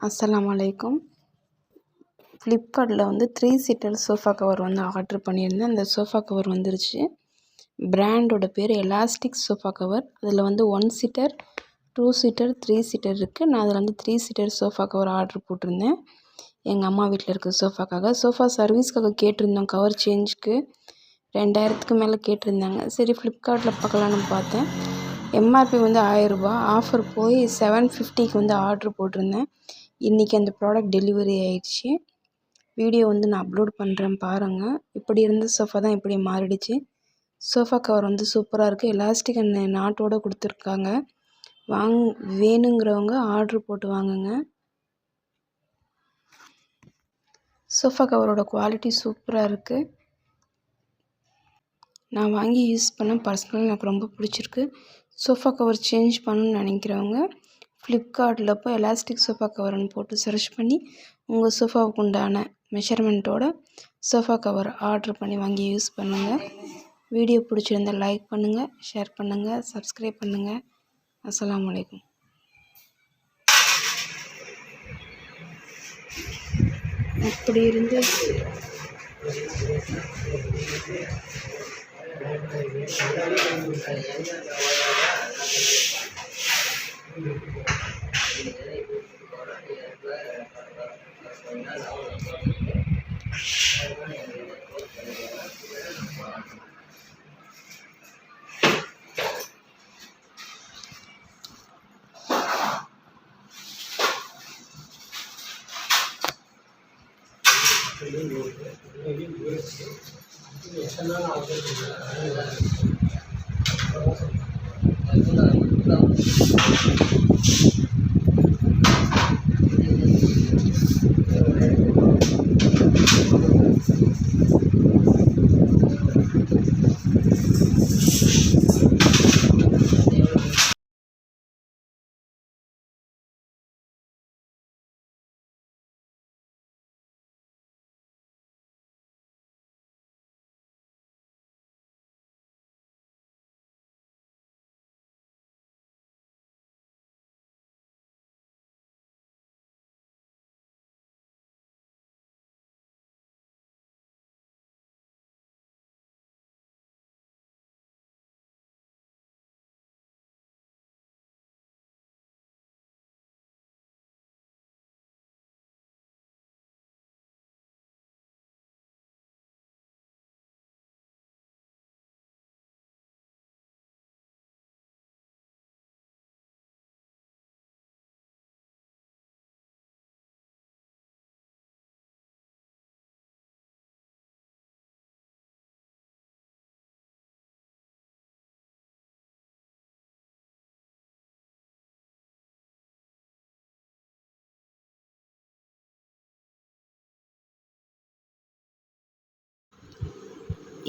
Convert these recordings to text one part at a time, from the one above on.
அஸ்ஸலாமு அலைக்கும். ஃப்ளிப்கார்ட்டில் வந்து 3 சீட்டர் சோஃபா கவர் வந்து ஆர்ட்ரு பண்ணியிருந்தேன். அந்த சோஃபா கவர் வந்துருச்சு. பிராண்டோட பேர் எலாஸ்டிக் சோஃபா கவர். அதில் வந்து 1 சீட்டர், 2 சீட்டர், 3 சீட்டர் இருக்குது. நான் அதில் வந்து 3 சீட்டர் சோஃபா கவர் ஆர்ட்ரு போட்டிருந்தேன். எங்கள் அம்மா வீட்டில் இருக்க சோஃபாக்காக. சோஃபா சர்வீஸ்க்காக கேட்டிருந்தோம், கவர் சேஞ்சுக்கு 2000க்கு மேலே கேட்டிருந்தாங்க. சரி ஃப்ளிப்கார்ட்டில் பார்க்கலான்னு பார்த்தேன். எம்ஆர்பி வந்து 1000 ரூபா, ஆஃபர் போய் 750க்கு வந்து ஆர்ட்ரு போட்டிருந்தேன். இன்றைக்கி அந்த ப்ராடக்ட் டெலிவரி ஆயிடுச்சு. வீடியோ வந்து நான் அப்லோட் பண்ணுறேன் பாருங்கள். இப்படி இருந்த சோஃபா தான் இப்படி மாறிடுச்சு. சோஃபா கவர் வந்து சூப்பராக இருக்குது. எலாஸ்டிக் அண்ட் நாட்டோடு கொடுத்துருக்காங்க. வேணுங்கிறவங்க ஆர்ட்ரு போட்டு வாங்குங்க. சோஃபா கவரோட குவாலிட்டி சூப்பராக இருக்குது. நான் வாங்கி யூஸ் பண்ண பர்சனலாக எனக்கு ரொம்ப பிடிச்சிருக்கு. சோஃபா கவர் சேஞ்ச் பண்ணணும்னு நினைக்கிறவங்க ஃப்ளிப்கார்ட்டில் போய் எலாஸ்டிக் சோஃபா கவர்னு போட்டு சர்ச் பண்ணி உங்கள் சோஃபாவுக்கு உண்டான மெஷர்மெண்ட்டோட சோஃபா கவர் ஆர்ட்ரு பண்ணி வாங்கி யூஸ் பண்ணுங்கள். வீடியோ பிடிச்சிருந்தால் லைக் பண்ணுங்கள், ஷேர் பண்ணுங்கள், சப்ஸ்கிரைப் பண்ணுங்கள். அஸ்ஸலாமு அலைக்கும். அப்படி இருந்து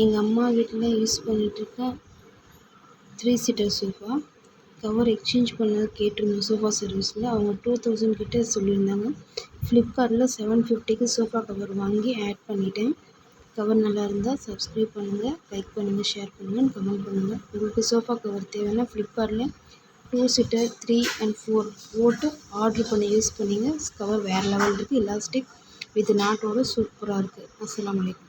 எங்கள் அம்மா வீட்டில் யூஸ் பண்ணிகிட்ருக்க 3 சீட்டர் சோஃபா கவர் எக்ஸ்சேஞ்ச் பண்ண கேட்டிருந்தோம் சோஃபா சர்வீஸில். அவங்க 2000 கிட்டே சொல்லியிருந்தாங்க. ஃப்ளிப்கார்ட்டில் 750க்கு சோஃபா கவர் வாங்கி ஆட் பண்ணிட்டேன். கவர் நல்லா இருந்தால் சப்ஸ்கிரைப் பண்ணுங்கள், லைக் பண்ணுங்கள், ஷேர் பண்ணுங்கள், கமெண்ட் பண்ணுங்கள். உங்களுக்கு சோஃபா கவர் தேவைன்னா ஃப்ளிப்கார்ட்டில் 2 சீட்டர், 3 and 4 போட்டு ஆர்ட்ரு பண்ணி யூஸ் பண்ணிங்க. கவர் வேறு லெவல் இருக்குது. எலாஸ்டிக் வித் நாட்டோட சூப்பராக இருக்குது. அஸ்ஸலாமு அலைக்கும்.